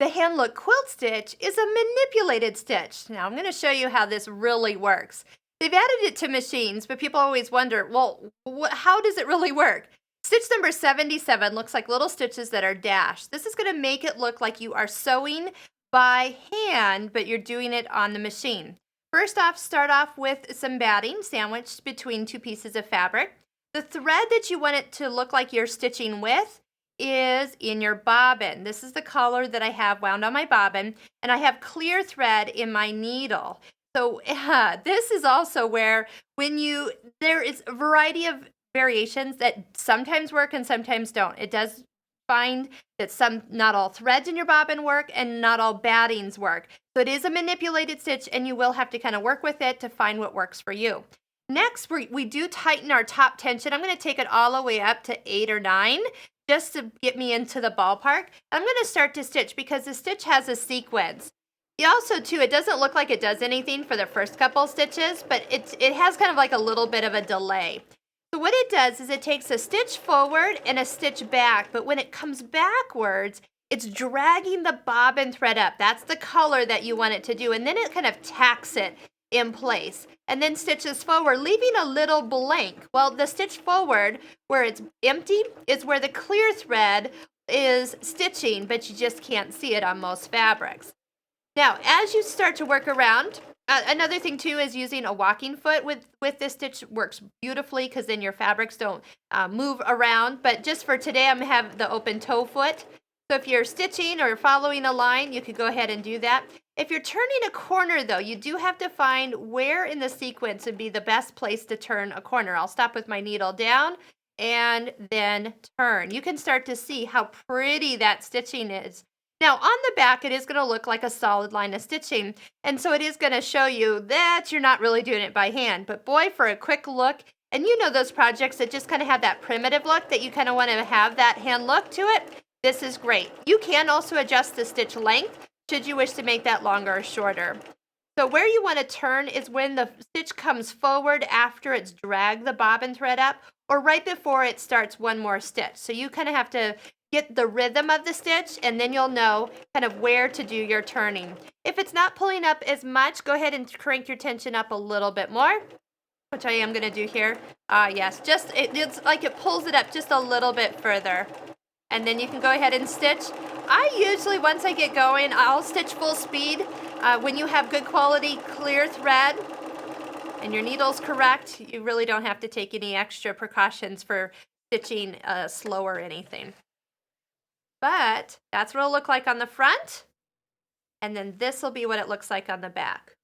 The Handlook quilt stitch is a manipulated stitch. Now I'm going to show you how this really works. They've added it to machines, but people always wonder, well, how does it really work? Stitch number 77 looks like little stitches that are dashed. This is going to make it look like you are sewing by hand, but you're doing it on the machine. First off, start off with some batting sandwiched between two pieces of fabric. The thread that you want it to look like you're stitching with is in your bobbin. This is the color that I have wound on my bobbin, and I have clear thread in my needle. So this is also where there is a variety of variations that sometimes work and sometimes don't. It does find that not all threads in your bobbin work and not all battings work. So it is a manipulated stitch, and you will have to kind of work with it to find what works for you. Next, we do tighten our top tension. I'm going to take it all the way up to 8 or 9. Just to get me into the ballpark. I'm going to start to stitch because the stitch has a sequence. Also, too, it doesn't look like it does anything for the first couple stitches, but it has kind of like a little bit of a delay. So what it does is it takes a stitch forward and a stitch back, but when it comes backwards, it's dragging the bobbin thread up. That's the color that you want it to do, and then it kind of tacks it in place and then stitches forward, leaving a little blank. Well, the stitch forward where it's empty is where the clear thread is stitching, but you just can't see it on most fabrics. Now, as you start to work around, another thing too is using a walking foot with this stitch works beautifully because then your fabrics don't move around. But just for today, I'm going to have the open toe foot. So if you're stitching or following a line, you could go ahead and do that. If you're turning a corner, though, you do have to find where in the sequence would be the best place to turn a corner. I'll stop with my needle down and then turn. You can start to see how pretty that stitching is. Now, on the back, it is going to look like a solid line of stitching, and so it is going to show you that you're not really doing it by hand. But boy, for a quick look, and you know those projects that just kind of have that primitive look that you kind of want to have that hand look to it, this is great. You can also adjust the stitch length should you wish to make that longer or shorter. So where you want to turn is when the stitch comes forward after it's dragged the bobbin thread up, or right before it starts one more stitch. So you kind of have to get the rhythm of the stitch, and then you'll know kind of where to do your turning. If it's not pulling up as much, go ahead and crank your tension up a little bit more, which I am going to do here. Yes, it's like it pulls it up just a little bit further. And then you can go ahead and stitch. I usually, once I get going, I'll stitch full speed. When you have good quality clear thread and your needle's correct, you really don't have to take any extra precautions for stitching slow or anything. But that's what it'll look like on the front. And then this will be what it looks like on the back.